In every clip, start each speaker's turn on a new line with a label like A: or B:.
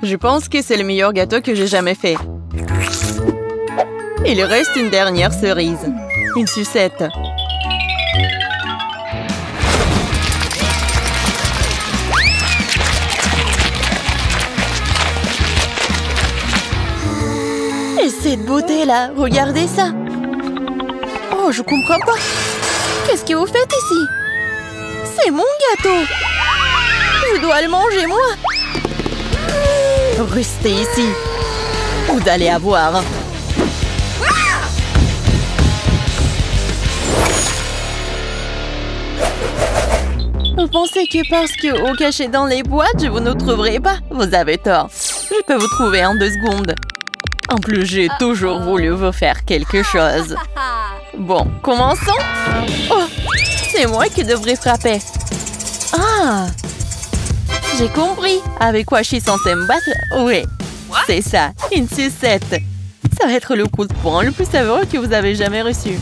A: Je pense que c'est le meilleur gâteau que j'ai jamais fait. Il reste une dernière cerise. Une sucette. Et cette beauté-là, regardez ça. Oh, je comprends pas. Qu'est-ce que vous faites ici? C'est mon gâteau. Je dois le manger, moi. Restez ici. Vous allez avoir. Vous pensez que parce que vous cachez dans les boîtes, je vous ne trouverai pas? Vous avez tort. Je peux vous trouver en 2 secondes. En plus, j'ai toujours voulu vous faire quelque chose. Bon, commençons. Oh, c'est moi qui devrais frapper. Ah, j'ai compris. Avec quoi je suis censée me battre? Oui, c'est ça, une sucette. Ça va être le coup de poing le plus savoureux que vous avez jamais reçu.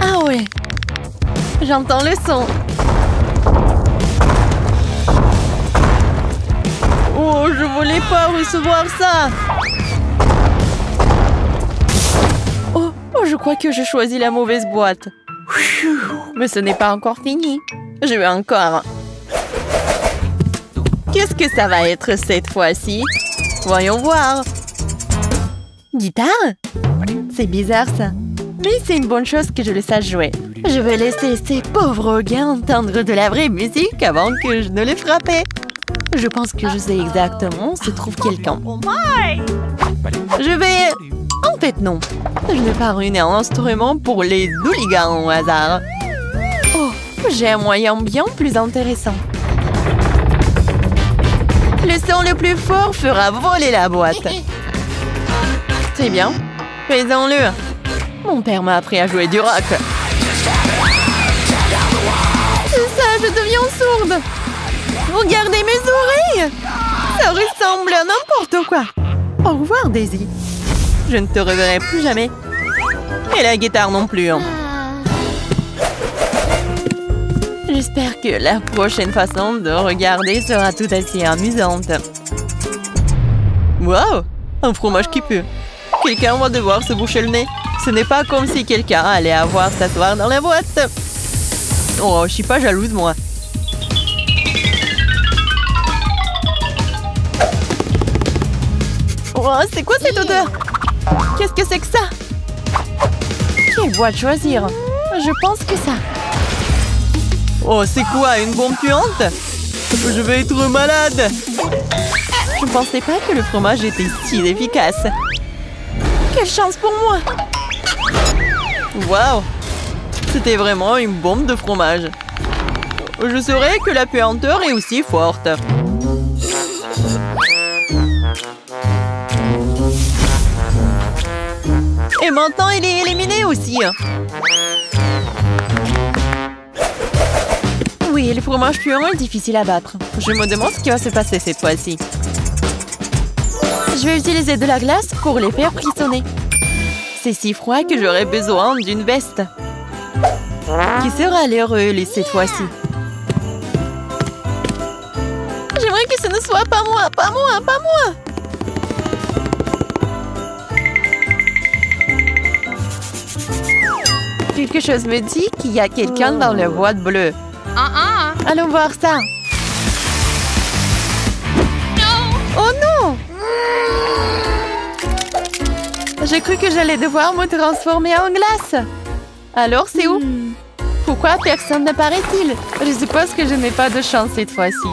A: Ah ouais, j'entends le son. Oh, je voulais pas recevoir ça. Oh, je crois que j'ai choisi la mauvaise boîte. Mais ce n'est pas encore fini. Je veux encore. Qu'est-ce que ça va être cette fois-ci? Voyons voir. Guitare? C'est bizarre ça. Mais c'est une bonne chose que je le sache jouer. Je vais laisser ces pauvres gars entendre de la vraie musique avant que je ne les frappe. Je pense que je sais exactement où se trouve quelqu'un. Je vais... En fait, non. Je ne vais pas ruiner un instrument pour les hooligans au hasard. Oh, j'ai un moyen bien plus intéressant. Le son le plus fort fera voler la boîte. C'est bien. Faisons-le. Mon père m'a appris à jouer du rock. C'est ça, je deviens sourde. Regardez mes oreilles. Ça ressemble à n'importe quoi. Au revoir, Daisy. Je ne te reverrai plus jamais. Et la guitare non plus. J'espère que la prochaine façon de regarder sera tout aussi amusante. Wow! Un fromage qui pue. Quelqu'un va devoir se boucher le nez. Ce n'est pas comme si quelqu'un allait avoir s'asseoir dans la boîte. Oh, je suis pas jalouse, moi. Oh, c'est quoi cette odeur? Qu'est-ce que c'est que ça? Quelle boîte choisir? Je pense que ça. Oh, c'est quoi? Une bombe puante? Je vais être malade. Je ne pensais pas que le fromage était si efficace. Quelle chance pour moi! Waouh! C'était vraiment une bombe de fromage. Je saurais que la puanteur est aussi forte. Et maintenant, il est éliminé aussi. Oui, le fromage puant est difficile à battre. Je me demande ce qui va se passer cette fois-ci. Je vais utiliser de la glace pour les faire frissonner. C'est si froid que j'aurai besoin d'une veste. Qui sera l'heureux cette fois-ci? J'aimerais que ce ne soit pas moi, pas moi, pas moi. Quelque chose me dit qu'il y a quelqu'un dans la boîte bleue. Allons voir ça. Oh non! J'ai cru que j'allais devoir me transformer en glace. Alors, c'est où? Pourquoi personne n'apparaît-il? Je suppose que je n'ai pas de chance cette fois-ci.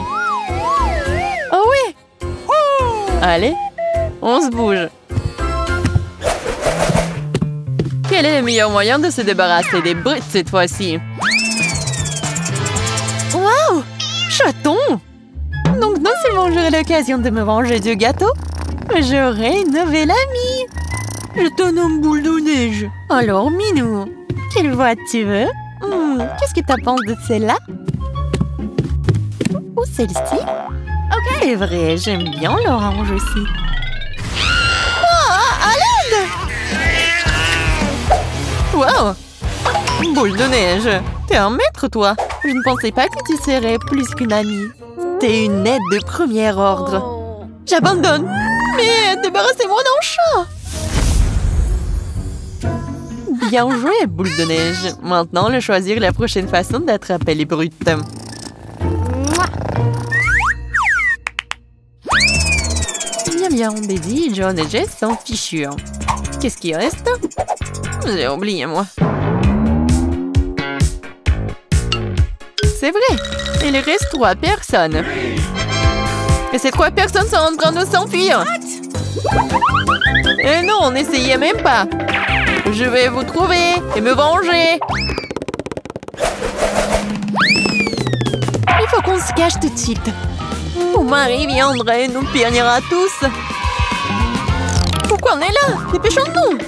A: Oh oui! Allez, on se bouge. Quel est le meilleur moyen de se débarrasser des brutes cette fois-ci? Waouh! Chaton! Donc non seulement j'aurai l'occasion de me venger du gâteau, mais j'aurai une nouvelle amie. Je te nomme boule de neige. Alors, Minou, quelle boîte tu veux? Qu'est-ce que tu penses de celle-là? Ou celle-ci? Ok, c'est vrai, j'aime bien l'orange aussi. Ah, à l'aide! Wow! Boule de neige, t'es un maître, toi. Je ne pensais pas que tu serais plus qu'une amie. C'était une aide de premier ordre. J'abandonne. Mais débarrassez-moi d'un chat. Bien joué, boule de neige. Maintenant, le choisir la prochaine façon d'attraper les brutes. Bien, Daisy, John et Jess sont fichus. Qu'est-ce qui reste? J'ai oublié, moi. C'est vrai, il reste 3 personnes. Et ces 3 personnes sont en train de s'enfuir. Et non, n'essayez même pas. Je vais vous trouver et me venger. Il faut qu'on se cache tout de suite. Mon mari viendra et nous punira tous. Pourquoi on est là? Dépêchons-nous.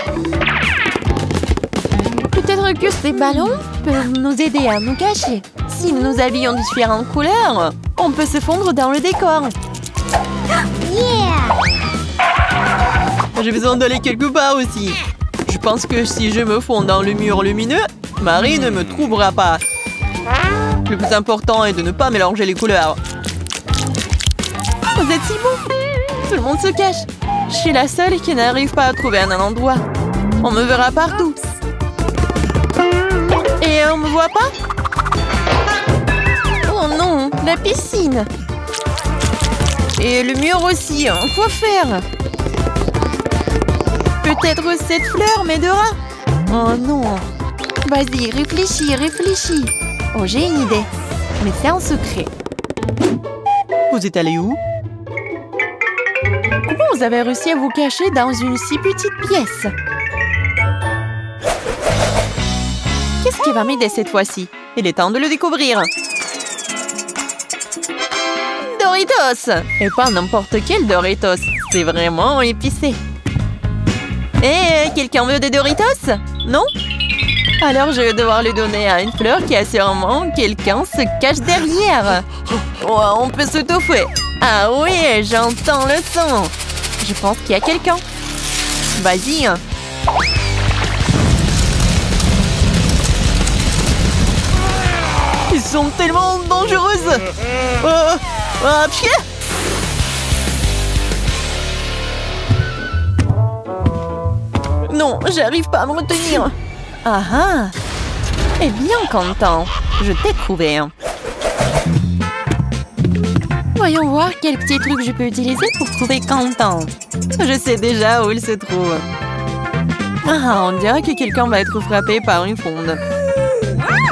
A: Peut-être que ces ballons peuvent nous aider à nous cacher. Si nous nous habillons de différentes couleurs, on peut se fondre dans le décor. Yeah! J'ai besoin d'aller quelque part aussi. Je pense que si je me fonds dans le mur lumineux, Marie ne me trouvera pas. Le plus important est de ne pas mélanger les couleurs. Vous êtes si beau. Tout le monde se cache. Je suis la seule qui n'arrive pas à trouver un endroit. On me verra partout. Et on me voit pas? Oh non, la piscine. Et le mur aussi. Quoi faire? Peut-être cette fleur m'aidera? Oh non. Vas-y, réfléchis, réfléchis. Oh, j'ai une idée. Mais c'est un secret. Vous êtes allé où? Comment vous avez réussi à vous cacher dans une si petite pièce? Qu'est-ce qui va m'aider cette fois-ci? Il est temps de le découvrir. Doritos! Et pas n'importe quel Doritos. C'est vraiment épicé. Quelqu'un veut des Doritos? Non? Alors je vais devoir le donner à une fleur qui a sûrement quelqu'un se cache derrière. Oh, on peut s'étouffer. Ah oui, j'entends le son. Je pense qu'il y a quelqu'un. Vas-y. Ils sont tellement dangereuses. Pied. Non, j'arrive pas à me retenir. Ah ah. Eh bien, Quentin, je t'ai trouvé. Voyons voir quel petit truc je peux utiliser pour trouver Quentin. Je sais déjà où il se trouve. Ah, on dirait que quelqu'un va être frappé par une fonte.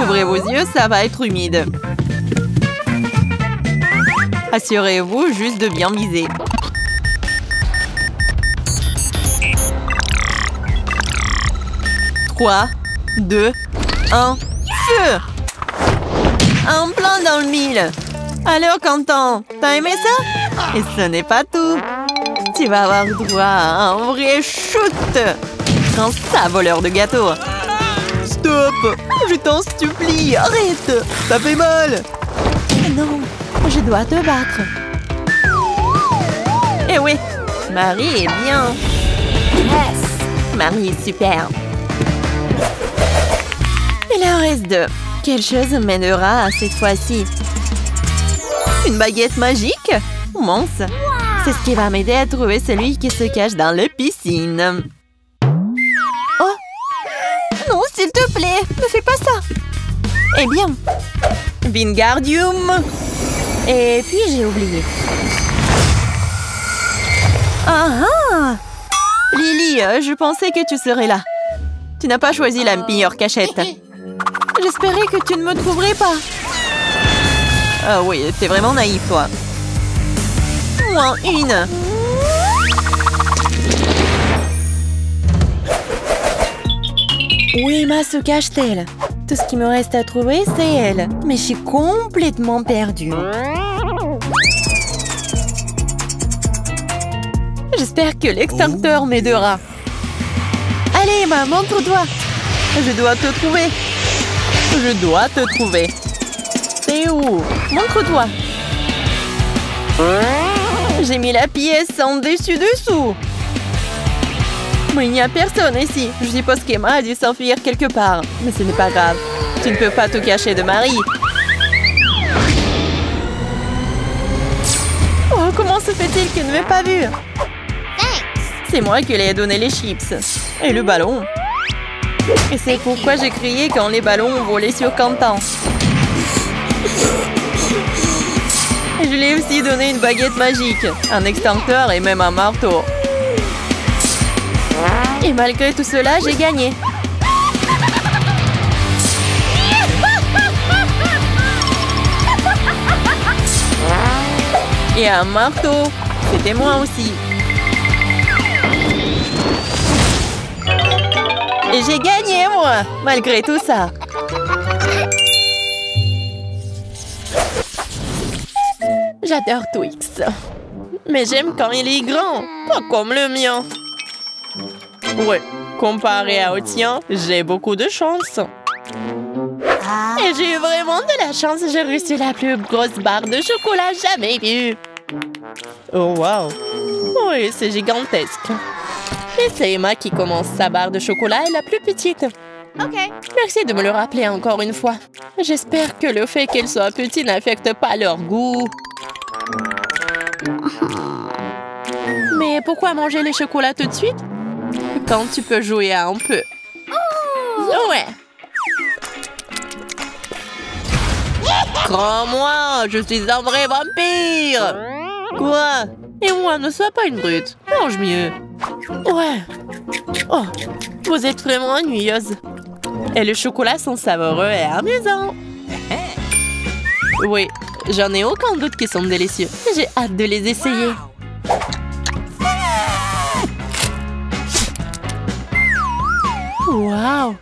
A: Ouvrez vos yeux, ça va être humide. Assurez-vous juste de bien viser. Trois, 2, 1, feu! En plein dans le mille. Alors, Quentin, t'as aimé ça? Et ce n'est pas tout. Tu vas avoir droit à un vrai shoot. Un ça, voleur de gâteau. Stop! Je t'en supplie, arrête! Ça fait mal! Non, je dois te battre. Eh oui, Marie est bien. Yes! Marie est super. Il en reste 2. Quelle chose m'aidera cette fois-ci? Une baguette magique? Mince! C'est ce qui va m'aider à trouver celui qui se cache dans la piscine. Oh! Non, s'il te plaît, ne fais pas ça! Eh bien, Wingardium! Et puis j'ai oublié. Ah ah! Lily, je pensais que tu serais là. Tu n'as pas choisi la meilleure cachette. J'espérais que tu ne me trouverais pas. Ah oui, t'es vraiment naïf, toi. Moins une. Où Emma se cache-t-elle? Tout ce qui me reste à trouver, c'est elle. Mais je suis complètement perdue. J'espère que l'extincteur m'aidera. Allez, Emma, montre-toi. Je dois te trouver. Je dois te trouver. T'es où? Montre-toi. J'ai mis la pièce en dessus-dessous. Mais il n'y a personne ici. Je suppose qu'Emma a dû s'enfuir quelque part. Mais ce n'est pas grave. Tu ne peux pas te cacher de Marie. comment se fait-il qu'elle ne m'ait pas vu? C'est moi qui lui ai donné les chips. Et le ballon. Et c'est pourquoi j'ai crié quand les ballons ont volé sur Quentin. Et je lui ai aussi donné une baguette magique, un extincteur et même un marteau. Et malgré tout cela, j'ai gagné. Et un marteau. C'était moi aussi. Et j'ai gagné, moi, malgré tout ça. J'adore Twix. Mais j'aime quand il est grand, pas comme le mien. Ouais, comparé au tien, j'ai beaucoup de chance. Et j'ai eu vraiment de la chance, j'ai reçu la plus grosse barre de chocolat jamais vue. Oh wow! Oui, c'est gigantesque. Et c'est Emma qui commence sa barre de chocolat est la plus petite. Ok. Merci de me le rappeler encore une fois. J'espère que le fait qu'elle soit petite n'affecte pas leur goût. Mais pourquoi manger les chocolats tout de suite? Quand tu peux jouer un peu. Ouais. Crois-moi, je suis un vrai vampire. Quoi? Et moi, ne sois pas une brute. Mange mieux. Ouais. Oh, vous êtes vraiment ennuyeuse. Et les chocolats sont savoureux et amusants. Oui, j'en ai aucun doute qu'ils sont délicieux. J'ai hâte de les essayer. Waouh!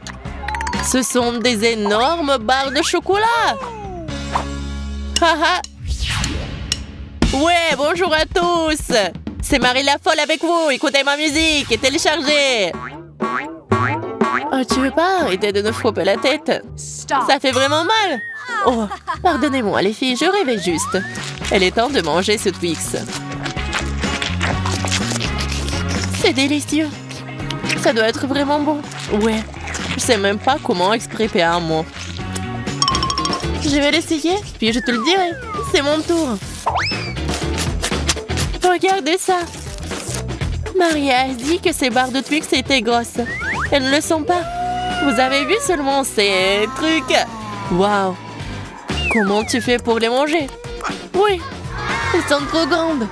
A: Ce sont des énormes barres de chocolat! Haha! Ouais, bonjour à tous! C'est Marie la folle avec vous! Écoutez ma musique et téléchargez! Oh, tu veux pas arrêter de nous frapper la tête? Ça fait vraiment mal! Oh, pardonnez-moi les filles, je rêvais juste. Elle est temps de manger ce Twix. C'est délicieux! Ça doit être vraiment bon. Ouais, je sais même pas comment exprimer un mot. Je vais l'essayer, puis je te le dirai. C'est mon tour. Regardez ça. Maria a dit que ces barres de Twix étaient grosses. Elles ne le sont pas. Vous avez vu seulement ces trucs? Waouh. Comment tu fais pour les manger? Oui, elles sont trop grandes.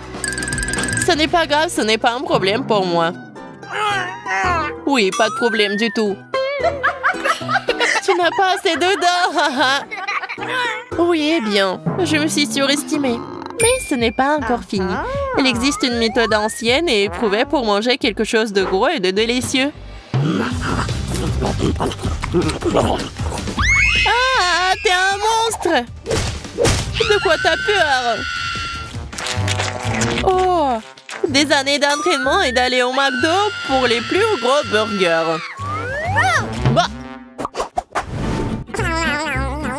A: Ce n'est pas grave, ce n'est pas un problème pour moi. Oui, pas de problème du tout. Tu n'as pas assez de dents. Oui, eh bien, je me suis surestimée. Mais ce n'est pas encore fini. Il existe une méthode ancienne et éprouvée pour manger quelque chose de gros et de délicieux. Ah, t'es un monstre! De quoi t'as peur? Oh! Des années d'entraînement et d'aller au McDo pour les plus gros burgers. Bah.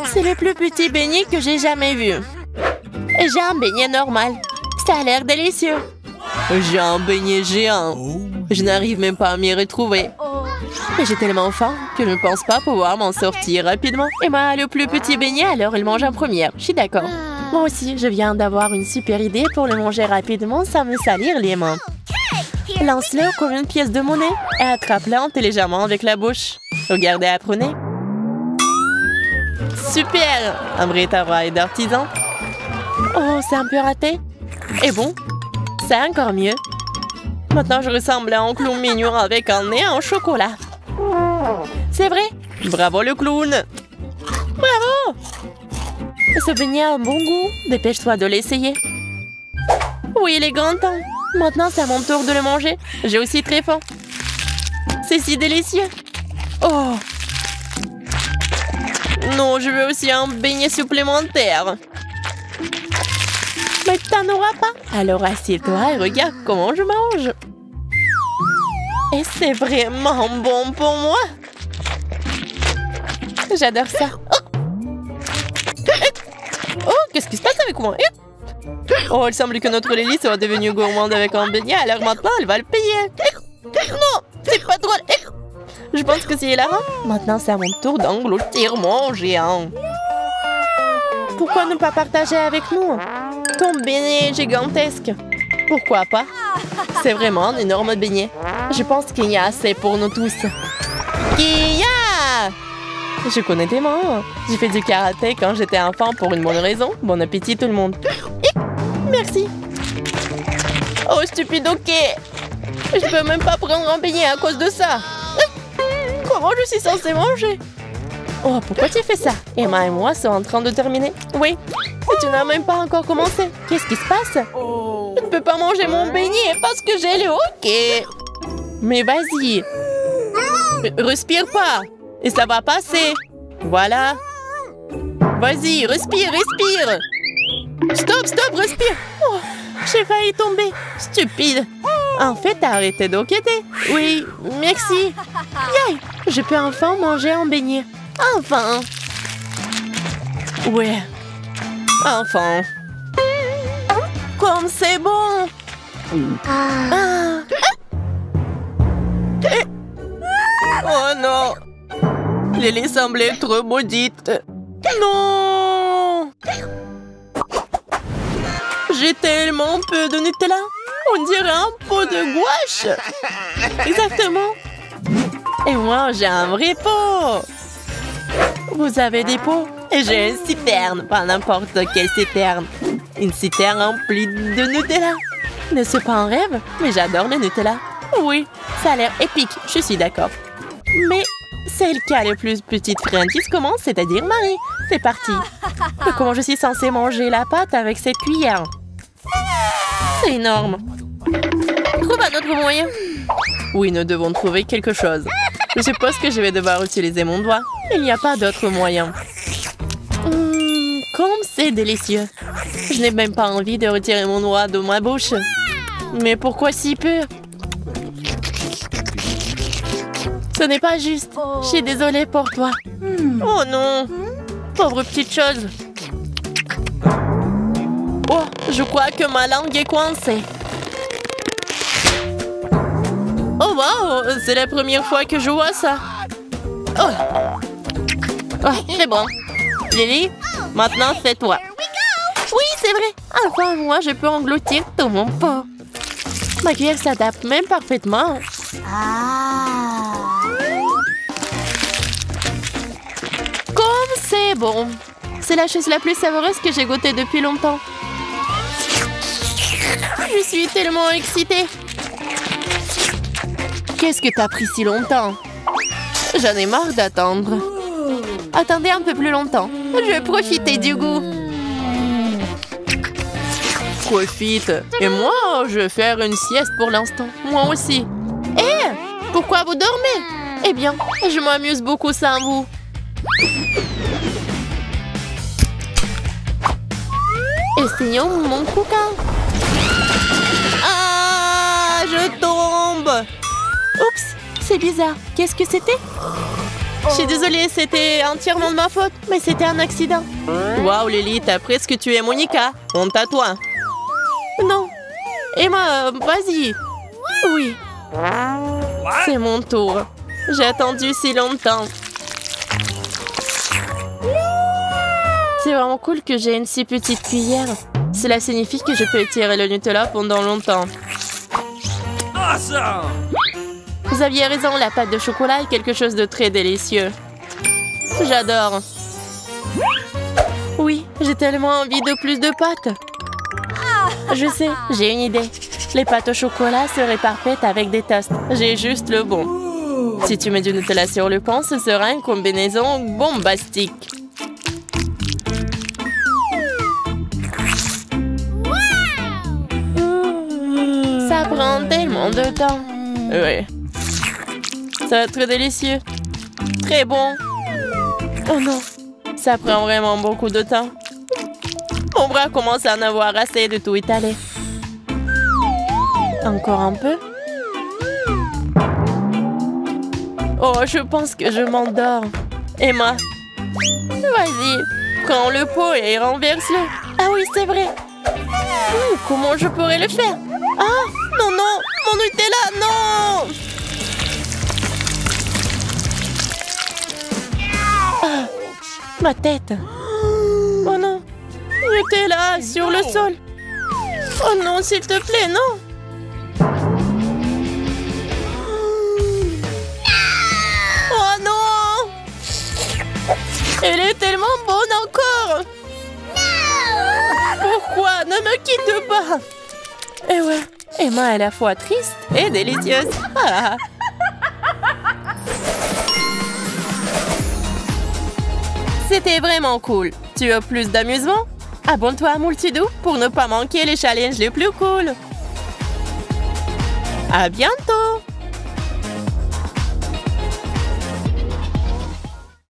A: C'est le plus petit beignet que j'ai jamais vu. Et j'ai un beignet normal. Ça a l'air délicieux. J'ai un beignet géant. Je n'arrive même pas à m'y retrouver. Mais j'ai tellement faim que je ne pense pas pouvoir m'en sortir rapidement. Emma a le plus petit beignet, alors elle mange en première. Je suis d'accord. Moi aussi, je viens d'avoir une super idée pour le manger rapidement sans me salir les mains. Lance-le comme une pièce de monnaie et attrape-le intelligemment avec la bouche. Regardez, apprenez. Super! Un vrai travail d'artisan. Oh, c'est un peu raté. Et bon, c'est encore mieux. Maintenant, je ressemble à un clown mignon avec un nez en chocolat. C'est vrai? Bravo le clown! Bravo! Ce beignet a un bon goût. Dépêche-toi de l'essayer. Oui, il est grand temps. Maintenant, c'est à mon tour de le manger. J'ai aussi très faim. C'est si délicieux. Oh! Non, je veux aussi un beignet supplémentaire. Mais t'en auras pas. Alors assieds-toi et regarde comment je mange. Et c'est vraiment bon pour moi. J'adore ça. Oh, qu'est-ce qui se passe avec moi? Oh, il semble que notre Lily soit devenue gourmande avec un beignet, alors maintenant elle va le payer. Non, c'est pas drôle. Je pense que c'est hilarant. Maintenant, c'est à mon tour d'engloutir mon géant. Pourquoi ne pas partager avec nous? Ton beignet gigantesque. Pourquoi pas? C'est vraiment un énorme beignet. Je pense qu'il y a assez pour nous tous. Kia! Je connais tes mains. J'ai fait du karaté quand j'étais enfant pour une bonne raison. Bon appétit tout le monde. Merci. Oh, stupide, ok. Je peux même pas prendre un beignet à cause de ça. Comment je suis censée manger? Oh, pourquoi tu fais ça? Emma et moi sommes en train de terminer. Oui, mais tu n'as même pas encore commencé. Qu'est-ce qui se passe? Je ne peux pas manger mon beignet parce que j'ai le hoquet. Mais vas-y. Respire pas. Et ça va passer. Voilà. Vas-y, respire, respire. Stop, stop, respire. Oh, j'ai failli tomber. Stupide. En fait, t'as arrêté d'enquêter. Oui, merci. Yay, je peux enfin manger un beignet. Enfin. Ouais. Enfin. Comme c'est bon. Ah. Oh non. Lily semblait trop maudite. Non. J'ai tellement peu de Nutella. On dirait un pot de gouache. Exactement. Et moi, j'ai un vrai pot. Vous avez des pots? Et j'ai une citerne, pas n'importe quelle citerne. Une citerne remplie de Nutella. N'est-ce pas un rêve? Mais j'adore le Nutella. Oui, ça a l'air épique, je suis d'accord. Mais celle qui a le plus petite friandise commence, c'est-à-dire Marie. C'est parti. Mais comment je suis censée manger la pâte avec cette cuillère? C'est énorme. Trouve un autre moyen. Oui, nous devons trouver quelque chose. Je suppose que je vais devoir utiliser mon doigt. Il n'y a pas d'autre moyen. Comme c'est délicieux. Je n'ai même pas envie de retirer mon doigt de ma bouche. Mais pourquoi si peu? Ce n'est pas juste. Je suis désolée pour toi. Oh non. Pauvre petite chose. Oh, je crois que ma langue est coincée. Oh wow, c'est la première fois que je vois ça. Oh, c'est bon. Lily, maintenant fais-toi. Oui, c'est vrai. Enfin, moi, je peux engloutir tout mon pot. Ma cuillère s'adapte même parfaitement. Comme c'est bon. C'est la chose la plus savoureuse que j'ai goûtée depuis longtemps. Je suis tellement excitée. Qu'est-ce que t'as pris si longtemps? J'en ai marre d'attendre. Attendez un peu plus longtemps. Je vais profiter du goût. Profite. Et moi, je vais faire une sieste pour l'instant. Moi aussi. Hé, pourquoi vous dormez? Eh bien, je m'amuse beaucoup sans vous. Essayons mon coquin. Ah, je tombe. Oups, c'est bizarre. Qu'est-ce que c'était? Je suis désolée, c'était entièrement de ma faute, mais c'était un accident. Waouh, Lily, t'as presque tué Monica. Honte à toi. Non. Emma, vas-y. Oui. C'est mon tour. J'ai attendu si longtemps. C'est vraiment cool que j'ai une si petite cuillère. Cela signifie que je peux étirer le Nutella pendant longtemps.
B: Awesome!
A: Vous aviez raison, la pâte de chocolat est quelque chose de très délicieux. J'adore. Oui, j'ai tellement envie de plus de pâtes. Je sais, j'ai une idée. Les pâtes au chocolat seraient parfaites avec des toasts. J'ai juste le bon. Si tu mets du Nutella sur le pain, ce sera une combinaison bombastique. Ça prend tellement de temps. Oui. Ça va être très délicieux. Très bon. Oh non. Ça prend vraiment beaucoup de temps. Mon bras commence à en avoir assez de tout étaler. Encore un peu. Oh, je pense que je m'endors. Emma. Vas-y. Prends le pot et renverse-le. Ah oui, c'est vrai. Comment je pourrais le faire? Ah, non, non. Mon Nutella, non. Ah, ma tête. Oh non. jeter là, sur le sol. Oh non, s'il te plaît, non. Oh non! Elle est tellement bonne encore. Pourquoi? Ne me quitte pas. Eh ouais, Emma est à la fois triste et délicieuse. Ah. C'était vraiment cool. Tu veux plus d'amusement? Abonne-toi à Multidou pour ne pas manquer les challenges les plus cool. À bientôt!